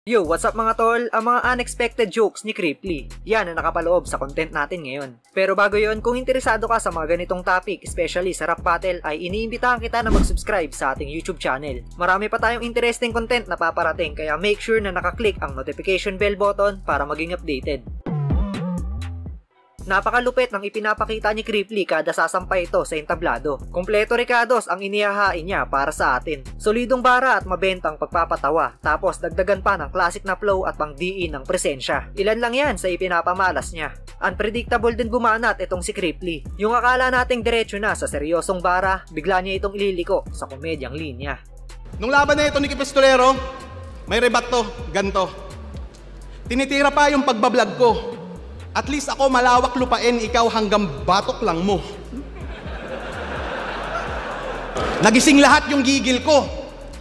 Yo, what's up mga tol? Ang mga unexpected jokes ni Creeply. Yan ang nakapaloob sa content natin ngayon. Pero bago yon, kung interesado ka sa mga ganitong topic, especially sa rap battle, ay iniimbitahan kita na mag-subscribe sa ating YouTube channel. Marami pa tayong interesting content na paparating, kaya make sure na nakaklik ang notification bell button para maging updated. Napakalupit ng ipinapakita ni Creeply kada sasampay ito sa entablado. Kompleto ricados ang inihahain niya para sa atin. Solidong bara at mabentang pagpapatawa, tapos dagdagan pa ng classic na flow at pangdiin ng presensya. Ilan lang yan sa ipinapamalas niya. Unpredictable din bumanat itong si Creeply. Yung akala nating diretso na sa seryosong bara, bigla niya itong ililiko sa komedyang linya. Nung laban na ito ni Pistolero, may rebat to, ganto. Tinitira pa yung pagbablog ko. At least ako malawak lupain, ikaw hanggang batok lang mo. Nagising lahat yung gigil ko.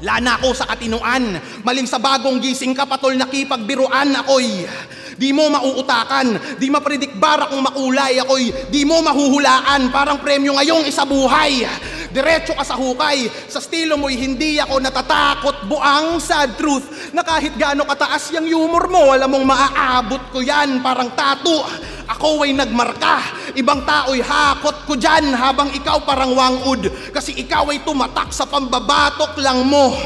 Lana ako sa katinuan. Maling sa bagong gising ka, patol nakipagbiruan ako'y di mo mauutakan, di mapredict bara kung makulay ako'y di mo mahuhulaan. Parang premyo ngayong isa buhay. Diretso ka sa hukay, sa estilo mo'y hindi ako natatakot. Buang sad truth, na kahit gaano kataas yung humor mo, alam mong maaabot ko yan, parang tattoo. Ako ay nagmarka, ibang tao'y hakot ko dyan, habang ikaw parang wangud, kasi ikaw ay tumatak sa pambabatok lang mo.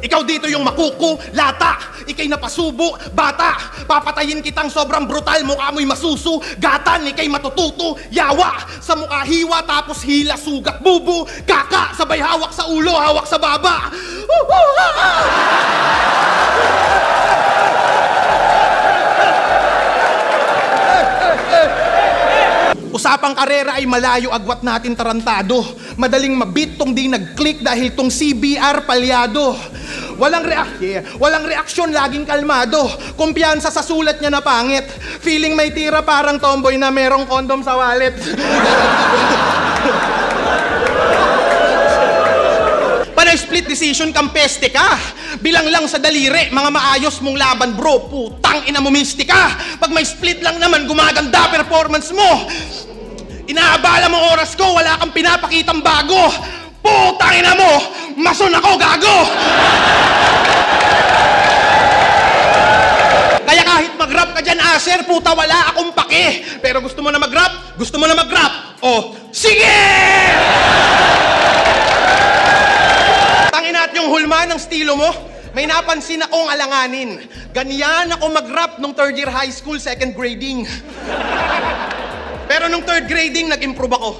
Ikaw dito yung makuku, lata, ikay napasubo, bata. Papatayin kitang sobrang brutal, mukha mo'y masusu, gatan, ikay matututo, yawa. Sa mukha hiwa, tapos hila, sugat, bubu, kaka, sabay hawak sa ulo, hawak sa baba. Usapang karera ay malayo, agwat natin tarantado. Madaling mabit tong di nag-click dahil tong CBR palyado. Walang reaksyon, laging kalmado. Kumpiyansa sa sulat niya na pangit. Feeling may tira parang tomboy na merong kondom sa wallet. Panay split decision, kampeste ka. Bilang lang sa daliri, mga maayos mong laban bro. Putang ina mo, mistika. Pag may split lang naman, gumaganda performance mo. Inaabala mo oras ko, wala kang pinapakitang bago. Putang ina mo, mason ako, gago! Kaya kahit mag-rap ka dyan, Aser, puta, wala akong pake. Pero gusto mo na mag-rap? Gusto mo na mag-rap? Oh, sige! Tangin natin yung hulma ng estilo mo. May napansin akong alanganin. Ganyan ako mag-rap nung 3rd year high school, 2nd grading. Pero nung 3rd grading, nag-improve ako.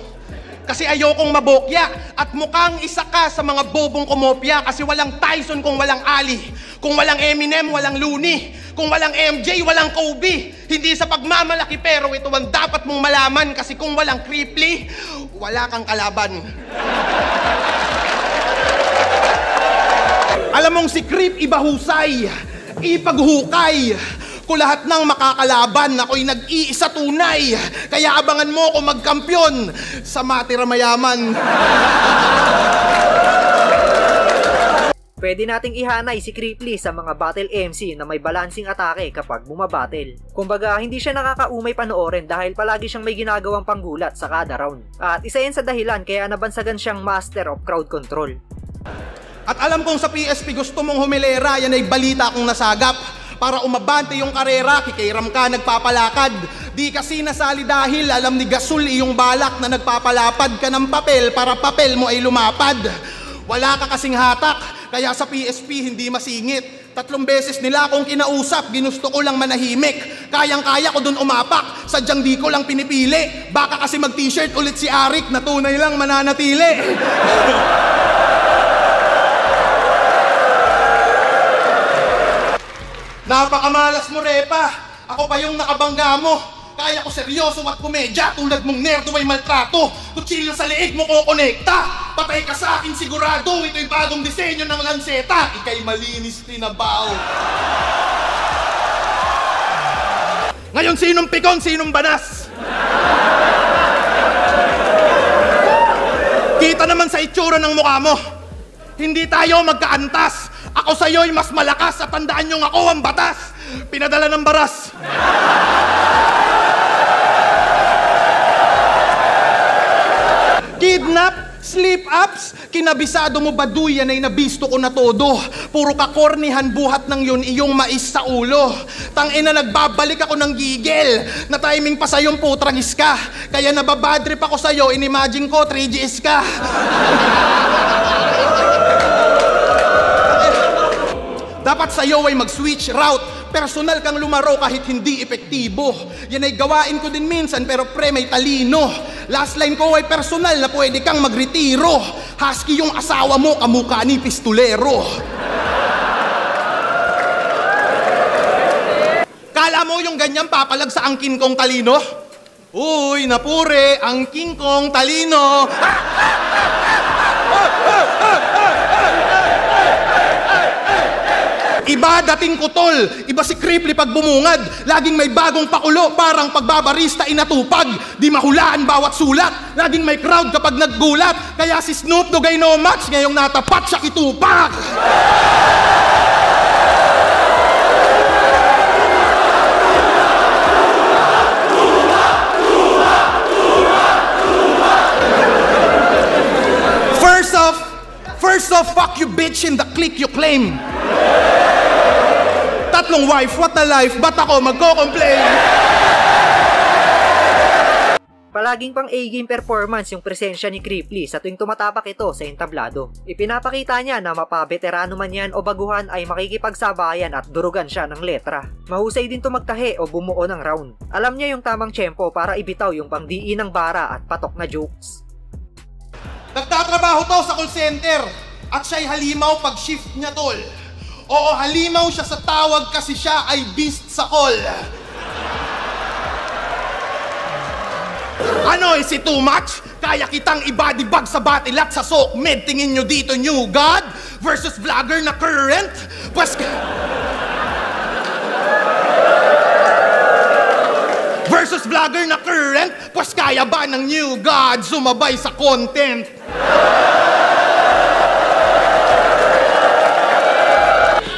Kasi ayokong mabokya at mukhang isa ka sa mga bobong kumopya kasi walang Tyson kung walang Ali, kung walang Eminem, walang Looney, kung walang MJ, walang Kobe. Hindi sa pagmamalaki pero ito ang dapat mong malaman kasi kung walang Creeply, wala kang kalaban. Alam mong si Creep ibahusay, ipaghukay. Kung lahat ng makakalaban, ako'y nag-iisa tunay. Kaya abangan mo kung magkampiyon sa matira mayaman. Pwede nating ihanay si Creeply sa mga battle MC na may balancing atake kapag bumabattle. Kumbaga, hindi siya nakakaumay panoorin dahil palagi siyang may ginagawang panggulat sa kada round. At isa yan sa dahilan kaya nabansagan siyang master of crowd control. At alam kong sa PSP gusto mong humilera, yan ay balita kong nasagap. Para umabante yung karera, kikairam ka, nagpapalakad. Di kasi nasali dahil alam ni Gasol iyong balak na nagpapalapad ka ng papel para papel mo ay lumapad. Wala ka kasing hatak, kaya sa PSP hindi masingit. 3 beses nila akong kinausap, ginusto ko lang manahimik. Kayang-kaya ko dun umapak, sadyang di ko lang pinipili. Baka kasi mag-t-shirt ulit si Arik na tunay lang mananatili. Napakamalas mo, Repa. Ako pa yung nakabangga mo. Kaya ko seryoso at komedya. Tulad mong nerdo ay maltrato. Kutsilyo sa leeg mo ko konekta. Patay ka sa akin sigurado. Ito'y bagong disenyo ng lanseta. Ika'y malinis tinabaw. Ngayon, sinong pikon, sinong banas? Kita naman sa itsura ng mukha mo. Hindi tayo magkaantas. Ako sa'yo'y mas malakas at tandaan niyong ako ang batas. Pinadala ng baras. Kidnap, Sleep-ups? Kinabisado mo ba duyan ay nabisto ko na todo? Puro kakornihan buhat ng yun iyong mais sa ulo. Tangina nagbabalik ako ng gigil. Na timing pa sa'yong putragis ka. Kaya nababadrip ako sa'yo, inimagine ko 3GS ka. Dapat sa'yo ay mag-switch route. Personal kang lumaro kahit hindi epektibo. Yan ay gawain ko din minsan pero pre may talino. Last line ko ay personal na pwede kang magretiro. Husky yung asawa mo, kamukha ni pistolero. Kala mo yung ganyan papalag sa angkin kong talino? Uy, napure, angkin kong talino. Iba dating kutol, iba si Cripply pag bumungad. Laging may bagong pakulo, parang pagbabarista inatupag. Di mahulaan bawat sulat, laging may crowd kapag naggulat. Kaya si Snoop Dogg ay no match, ngayong natapat siya kitupak. First off, fuck you bitch in the clique you claim. Tatlong wife, what a life, ba't ako magko-complain? Palaging pang A-game performance yung presensya ni Cripply sa tuwing tumatapak ito sa entablado. Ipinapakita niya na mapabeterano man yan o baguhan ay makikipagsabayan at durugan siya ng letra. Mahusay din tumagtahe o bumuo ng round. Alam niya yung tamang tiyempo para ibitaw yung pangdiin ng bara at patok na jokes. Nagtatrabaho to sa call center at siya'y halimaw pag shift niya tol. Oo, halimaw siya sa tawag kasi siya ay beast sa call. Ano, is it too much? Kaya kitang i-body bag sa batilat sa sok med. Tingin nyo dito new god versus vlogger na current? Versus vlogger na current? Pues kaya ba ng new god sumabay sa content?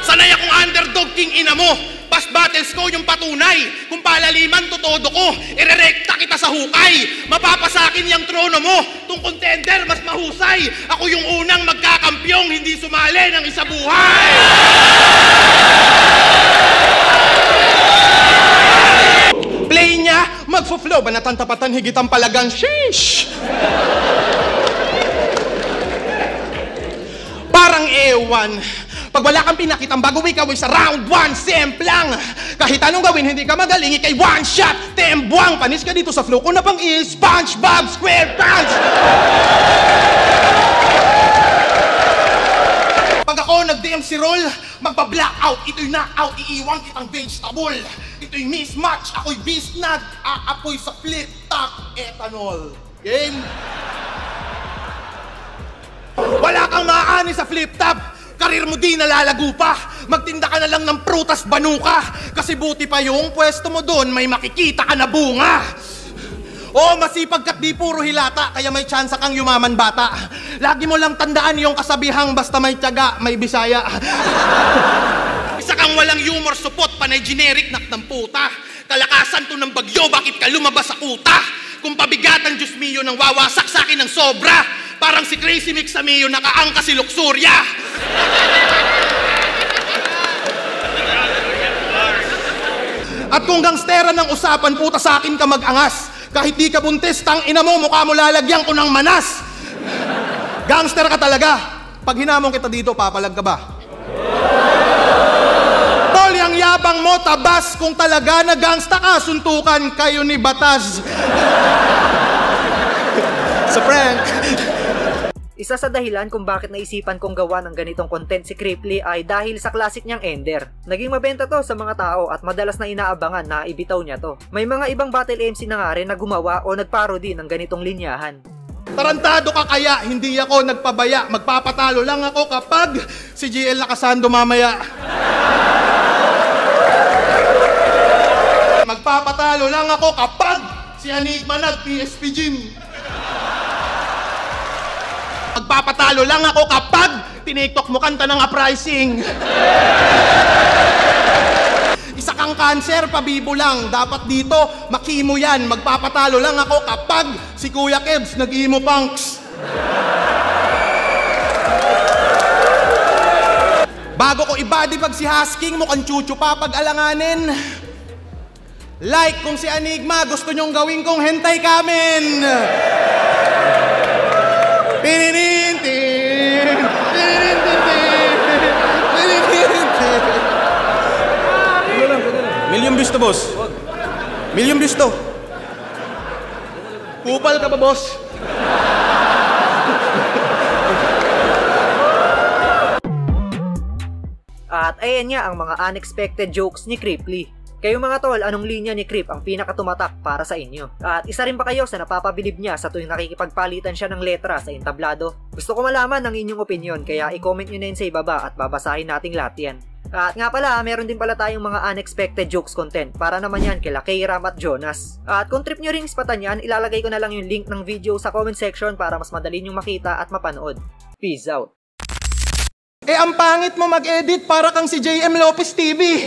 Sanay akong underdog king ina mo. Past battles ko yung patunay. Kung palaliman to todo ko, irerekta kita sa hukay. Mapapasakin yung trono mo. Tung contender mas mahusay. Ako yung unang magkakampyong hindi sumali ng isa buhay. Play niya, magfo-flow ba natantapatan higit ang palagang sheesh. Parang ewan. Pag wala kang pinakitang bago ikaw ay sa round 1, semplang. Kahit anong gawin, hindi ka magaling, ikay one shot, tembuang. Panis ka dito sa flow ko na pang is SpongeBob SquarePants. Pag ako nag-DMC roll, magpa-blackout, ito'y knockout, iiwang kitang vegetable. Ito'y mismatch, ako'y beast aapoy sa flip-top ethanol. Game? Wala kang maaani sa flip-top. Karir mo di nalalago pa. Magtinda ka na lang ng prutas banuka. Kasi buti pa yung pwesto mo doon, may makikita ka na bunga. Oo, masipag ka't di puro hilata, kaya may tsansa kang yumaman bata. Lagi mo lang tandaan yung kasabihang basta may tiyaga, may bisaya. Isa kang walang humor, supot, panay generic, nak ng puta. Kalakasan to ng bagyo, bakit ka lumabas sa kuta? Kung pabigatan, Diyos mio, nang wawasak sa akin ng sobra. Parang si Crazy Mix sa Mio, nakaangka si Luxuria. At kung gangstera ng usapan, puta sa akin ka mag-angas. Kahit di ka buntis, tang ina mo, mukha mo lalagyan ko ng manas. Gangster ka talaga. Pag hinamon kita dito, papalag ka ba? Tol, yung yabang mo, tabas. Kung talaga na gangsta ka, suntukan kayo ni Batas. Sa prank. Isa sa dahilan kung bakit naisipan kong gawa ng ganitong content si Cripply ay dahil sa classic niyang Ender. Naging mabenta to sa mga tao at madalas na inaabangan na ibitaw niya to. May mga ibang battle MC na nga rin na gumawa o nagparody ng ganitong linyahan. Tarantado ka kaya, hindi ako nagpabaya. Magpapatalo lang ako kapag si GL nakasando mamaya. Magpapatalo lang ako kapag si Enigma nag-PSP Gym. Magpapatalo lang ako kapag tiniktok mo kanta ng uprising. Isa kang cancer, pabibo lang. Dapat dito, makimo yan. Magpapatalo lang ako kapag si Kuya Kebs nag-emo punks. Bago ko ibody pag si Husking, mukhang chuchu pa pag alanganin. Like kung si Enigma gusto nyong gawin kong hentai kamen. Tininintin, Million views to, boss. Million views to. Kupal ka ba, boss? At ayan nga ang mga unexpected jokes ni Creeply. Kayo mga tol, anong linya ni Creep ang pinakatumatak para sa inyo? At isa rin ba kayo sa napapabilib niya sa tuwing nakikipagpalitan siya ng letra sa entablado? Gusto ko malaman ang inyong opinion, kaya i-comment nyo na yun sa ibaba at babasahin nating lahat yan. At nga pala, meron din pala tayong mga unexpected jokes content para naman yan kila K-Ram at Jonas. At kung trip nyo ring ispatan yan, ilalagay ko na lang yung link ng video sa comment section para mas madali nyong makita at mapanood. Peace out! Ang pangit mo mag-edit para kang si JM Lopez TV.